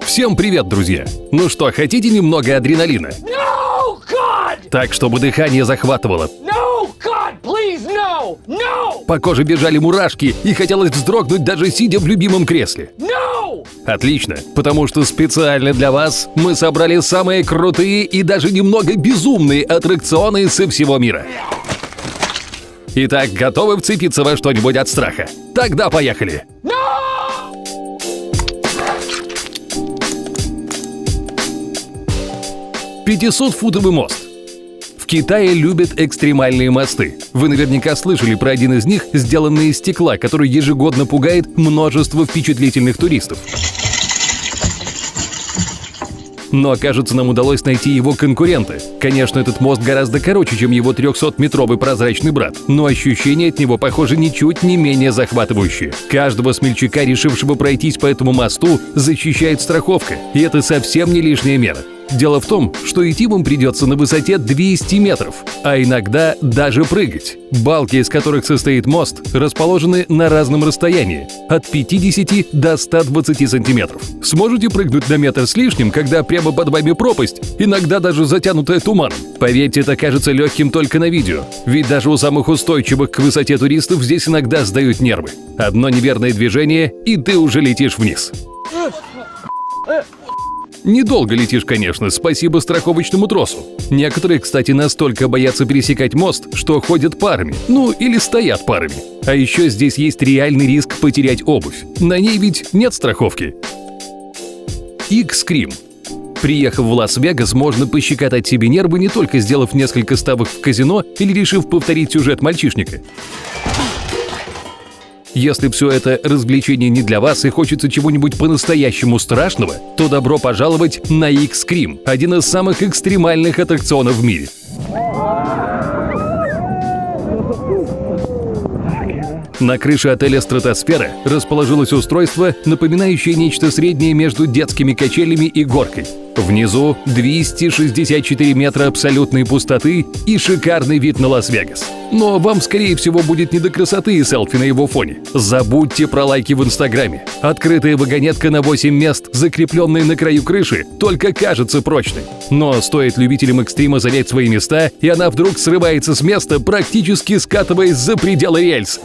Всем привет, друзья! Ну что, хотите немного адреналина? No, God! Так, чтобы дыхание захватывало. No, God, please, no! No! По коже бежали мурашки и хотелось вздрогнуть, даже сидя в любимом кресле. No! Отлично, потому что специально для вас мы собрали самые крутые и даже немного безумные аттракционы со всего мира. Итак, готовы вцепиться во что-нибудь от страха? Тогда поехали! No! 500-футовый мост. В Китае любят экстремальные мосты. Вы наверняка слышали про один из них, сделанный из стекла, который ежегодно пугает множество впечатлительных туристов. Но, кажется, нам удалось найти его конкурента. Конечно, этот мост гораздо короче, чем его 300-метровый прозрачный брат, но ощущения от него, похоже, ничуть не менее захватывающие. Каждого смельчака, решившего пройтись по этому мосту, защищает страховка, и это совсем не лишняя мера. Дело в том, что идти вам придется на высоте 200 метров, а иногда даже прыгать. Балки, из которых состоит мост, расположены на разном расстоянии – от 50 до 120 сантиметров. Сможете прыгнуть на метр с лишним, когда прямо под вами пропасть, иногда даже затянутая туманом? Поверьте, это кажется легким только на видео, ведь даже у самых устойчивых к высоте туристов здесь иногда сдают нервы. Одно неверное движение, и ты уже летишь вниз. Недолго летишь, конечно, спасибо страховочному тросу. Некоторые, кстати, настолько боятся пересекать мост, что ходят парами, ну или стоят парами. А еще здесь есть реальный риск потерять обувь. На ней ведь нет страховки. X-Scream. Приехав в Лас-Вегас, можно пощекотать себе нервы, не только сделав несколько ставок в казино или решив повторить сюжет мальчишника. Если все это развлечение не для вас и хочется чего-нибудь по-настоящему страшного, то добро пожаловать на X-Scream, один из самых экстремальных аттракционов в мире. На крыше отеля «Стратосфера» расположилось устройство, напоминающее нечто среднее между детскими качелями и горкой. Внизу 264 метра абсолютной пустоты и шикарный вид на Лас-Вегас. Но вам, скорее всего, будет не до красоты и селфи на его фоне. Забудьте про лайки в Инстаграме. Открытая вагонетка на 8 мест, закрепленная на краю крыши, только кажется прочной. Но стоит любителям экстрима занять свои места, и она вдруг срывается с места, практически скатываясь за пределы рельс.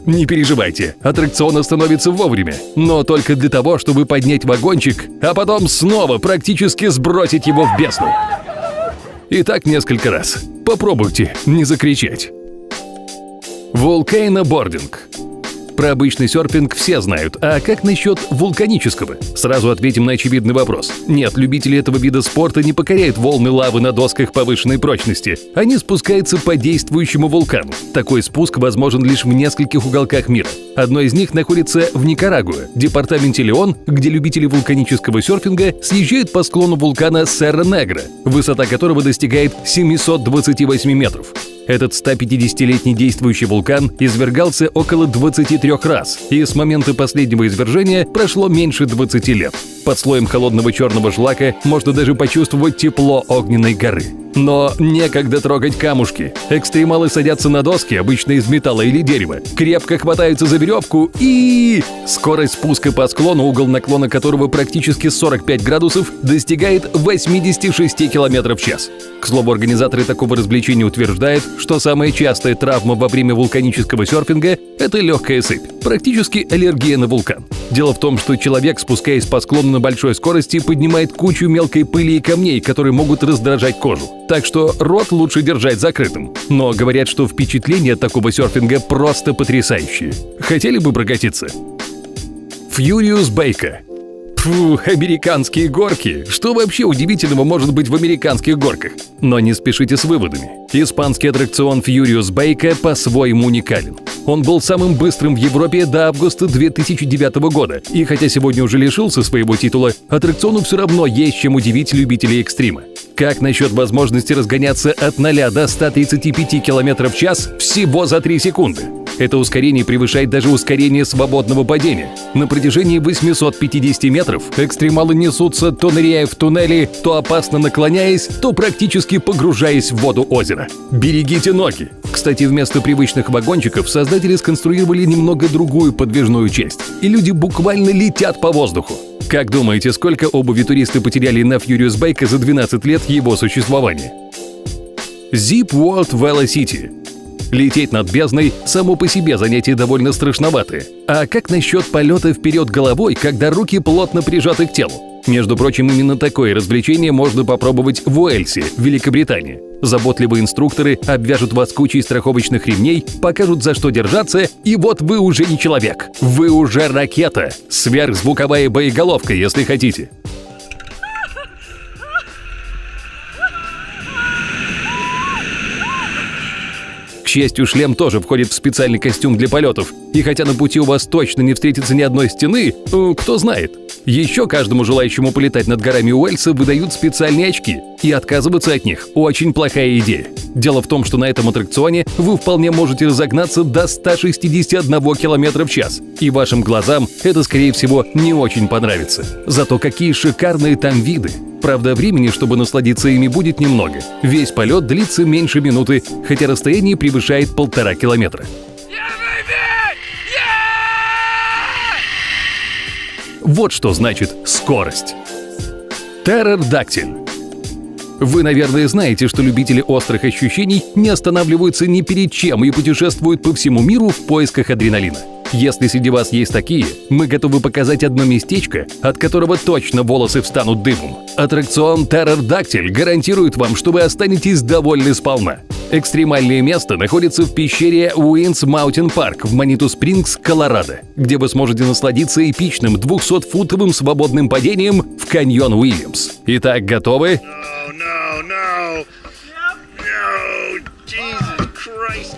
Не переживайте, аттракцион остановится вовремя, но только для того, чтобы поднять вагончик, а потом снова практически сбросить его в бездну. И так несколько раз. Попробуйте не закричать. Волкейнобординг. Про обычный серфинг все знают, а как насчет вулканического? Сразу ответим на очевидный вопрос. Нет, любители этого вида спорта не покоряют волны лавы на досках повышенной прочности. Они спускаются по действующему вулкану. Такой спуск возможен лишь в нескольких уголках мира. Одно из них находится в Никарагуа, департаменте Леон, где любители вулканического серфинга съезжают по склону вулкана Серра-Негра, высота которого достигает 728 метров. Этот 150-летний действующий вулкан извергался около 23 раз, и с момента последнего извержения прошло меньше 20 лет. Под слоем холодного черного шлака можно даже почувствовать тепло огненной горы. Но некогда трогать камушки. Экстремалы садятся на доски, обычно из металла или дерева, крепко хватаются за веревку и... Скорость спуска по склону, угол наклона которого практически 45 градусов, достигает 86 км в час. К слову, организаторы такого развлечения утверждают, что самая частая травма во время вулканического серфинга – это легкая сыпь, практически аллергия на вулкан. Дело в том, что человек, спускаясь по склону на большой скорости, поднимает кучу мелкой пыли и камней, которые могут раздражать кожу. Так что рот лучше держать закрытым. Но говорят, что впечатления от такого серфинга просто потрясающие. Хотели бы прокатиться? Furious Baker. Фу, американские горки. Что вообще удивительного может быть в американских горках? Но не спешите с выводами. Испанский аттракцион Furious Baker по-своему уникален. Он был самым быстрым в Европе до августа 2009 года. И хотя сегодня уже лишился своего титула, аттракциону все равно есть чем удивить любителей экстрима. Как насчет возможности разгоняться от 0 до 135 км в час всего за 3 секунды? Это ускорение превышает даже ускорение свободного падения. На протяжении 850 метров экстремалы несутся, то ныряя в туннели, то опасно наклоняясь, то практически погружаясь в воду озера. Берегите ноги! Кстати, вместо привычных вагончиков создатели сконструировали немного другую подвижную часть, и люди буквально летят по воздуху. Как думаете, сколько обуви туристы потеряли на Furious Bike за 12 лет его существования? Zip World Velocity. Лететь над бездной – само по себе занятие довольно страшноватое. А как насчет полета вперед головой, когда руки плотно прижаты к телу? Между прочим, именно такое развлечение можно попробовать в Уэльсе, Великобритания. Заботливые инструкторы обвяжут вас кучей страховочных ремней, покажут, за что держаться, и вот вы уже не человек. Вы уже ракета. Сверхзвуковая боеголовка, если хотите. К счастью, шлем тоже входит в специальный костюм для полетов. И хотя на пути у вас точно не встретится ни одной стены, кто знает. Еще каждому желающему полетать над горами Уэльса выдают специальные очки. И отказываться от них – очень плохая идея. Дело в том, что на этом аттракционе вы вполне можете разогнаться до 161 км в час. И вашим глазам это, скорее всего, не очень понравится. Зато какие шикарные там виды! Правда, времени, чтобы насладиться ими, будет немного. Весь полет длится меньше минуты, хотя расстояние превышает 1,5 километра. Вот что значит скорость. Птеродактиль. Вы, наверное, знаете, что любители острых ощущений не останавливаются ни перед чем и путешествуют по всему миру в поисках адреналина. Если среди вас есть такие, мы готовы показать одно местечко, от которого точно волосы встанут дыбом. Аттракцион Птеродактиль гарантирует вам, что вы останетесь довольны сполна. Экстремальное место находится в пещере Уинс Маунтин Парк в Маниту-Спрингс, Колорадо, где вы сможете насладиться эпичным 200-футовым свободным падением в каньон Уильямс. Итак, готовы? No, Jesus Christ.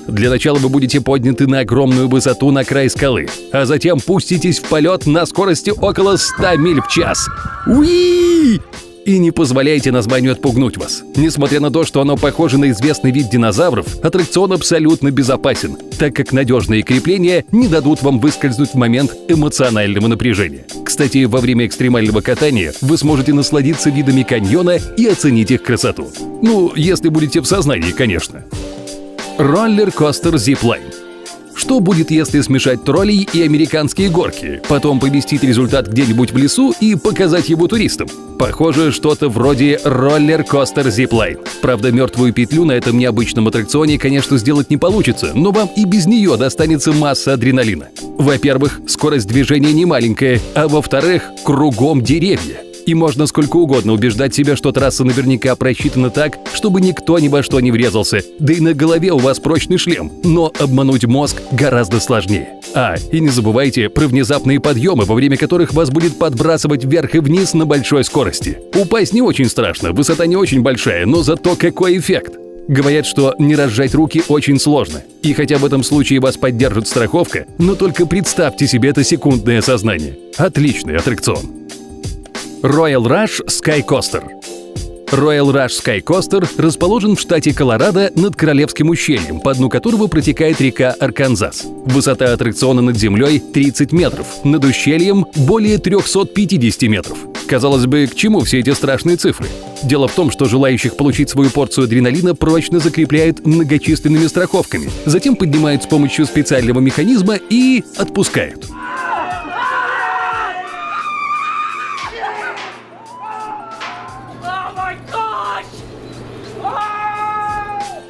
Для начала вы будете подняты на огромную высоту на край скалы, а затем пуститесь в полет на скорости около 100 миль в час. Уи! И не позволяйте названию отпугнуть вас. Несмотря на то, что оно похоже на известный вид динозавров, аттракцион абсолютно безопасен, так как надежные крепления не дадут вам выскользнуть в момент эмоционального напряжения. Кстати, во время экстремального катания вы сможете насладиться видами каньона и оценить их красоту. Ну, если будете в сознании, конечно. Роллер-костер Zipline. Что будет, если смешать троллей и американские горки, потом поместить результат где-нибудь в лесу и показать его туристам? Похоже, что-то вроде роллер-костер Zipline. Правда, мертвую петлю на этом необычном аттракционе, конечно, сделать не получится, но вам и без нее достанется масса адреналина. Во-первых, скорость движения не маленькая, а во-вторых, кругом деревья. И можно сколько угодно убеждать себя, что трасса наверняка просчитана так, чтобы никто ни во что не врезался, да и на голове у вас прочный шлем, но обмануть мозг гораздо сложнее. И не забывайте про внезапные подъемы, во время которых вас будет подбрасывать вверх и вниз на большой скорости. Упасть не очень страшно, высота не очень большая, но зато какой эффект! Говорят, что не разжать руки очень сложно. И хотя в этом случае вас поддержит страховка, но только представьте себе это секундное сознание. Отличный аттракцион. Royal Rush Sky Coaster. Royal Rush Sky Coaster расположен в штате Колорадо над Королевским ущельем, по дну которого протекает река Арканзас. Высота аттракциона над землей 30 метров, над ущельем более 350 метров. Казалось бы, к чему все эти страшные цифры? Дело в том, что желающих получить свою порцию адреналина прочно закрепляют многочисленными страховками, затем поднимают с помощью специального механизма и отпускают.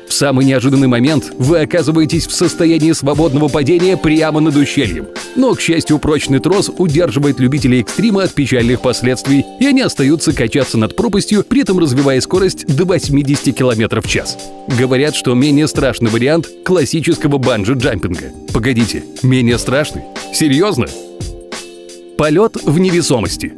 В самый неожиданный момент вы оказываетесь в состоянии свободного падения прямо над ущельем. Но, к счастью, прочный трос удерживает любителей экстрима от печальных последствий, и они остаются качаться над пропастью, при этом развивая скорость до 80 км в час. Говорят, что менее страшный вариант классического банджи-джампинга. Погодите, менее страшный? Серьезно? Полет в невесомости.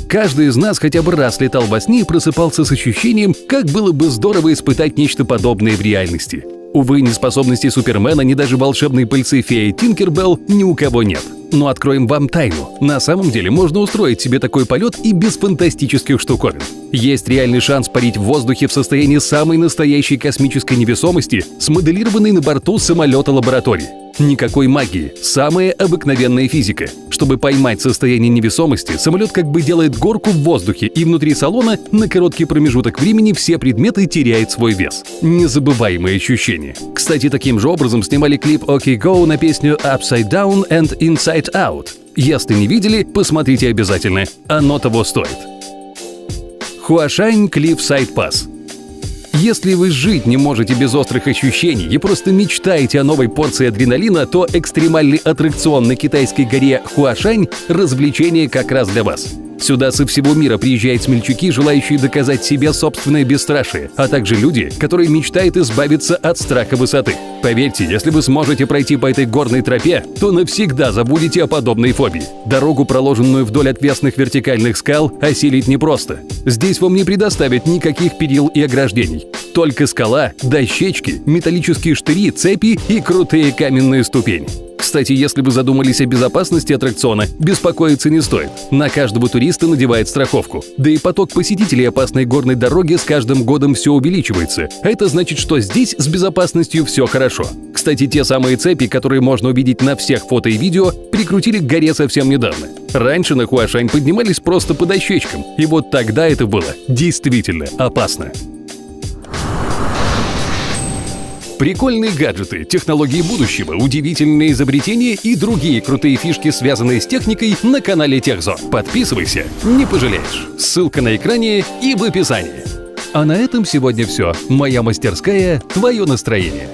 Каждый из нас хотя бы раз летал во сне и просыпался с ощущением, как было бы здорово испытать нечто подобное в реальности. Увы, ни способностей Супермена, ни даже волшебной пыльцы феи Тинкербелл ни у кого нет. Но откроем вам тайну. На самом деле можно устроить себе такой полет и без фантастических штуковин. Есть реальный шанс парить в воздухе в состоянии самой настоящей космической невесомости, смоделированной на борту самолета лаборатории. Никакой магии, самая обыкновенная физика. Чтобы поймать состояние невесомости, самолет как бы делает горку в воздухе, и внутри салона на короткий промежуток времени все предметы теряют свой вес. Незабываемые ощущения. Кстати, таким же образом снимали клип OK Go на песню Upside Down and Inside Out. Если не видели, посмотрите обязательно. Оно того стоит. Хуашань Cliff Side Pass. Если вы жить не можете без острых ощущений и просто мечтаете о новой порции адреналина, то экстремальный аттракцион на китайской горе Хуашань – развлечение как раз для вас. Сюда со всего мира приезжают смельчаки, желающие доказать себе собственное бесстрашие, а также люди, которые мечтают избавиться от страха высоты. Поверьте, если вы сможете пройти по этой горной тропе, то навсегда забудете о подобной фобии. Дорогу, проложенную вдоль отвесных вертикальных скал, осилить непросто. Здесь вам не предоставят никаких перил и ограждений. Только скала, дощечки, металлические штыри, цепи и крутые каменные ступени. Кстати, если вы задумались о безопасности аттракциона, беспокоиться не стоит. На каждого туриста надевают страховку. Да и поток посетителей опасной горной дороги с каждым годом все увеличивается. А это значит, что здесь с безопасностью все хорошо. Кстати, те самые цепи, которые можно увидеть на всех фото и видео, прикрутили к горе совсем недавно. Раньше на Хуашань поднимались просто по дощечкам. И вот тогда это было действительно опасно. Прикольные гаджеты, технологии будущего, удивительные изобретения и другие крутые фишки, связанные с техникой, на канале Техзон. Подписывайся, не пожалеешь. Ссылка на экране и в описании. А на этом сегодня все. Моя мастерская, твое настроение.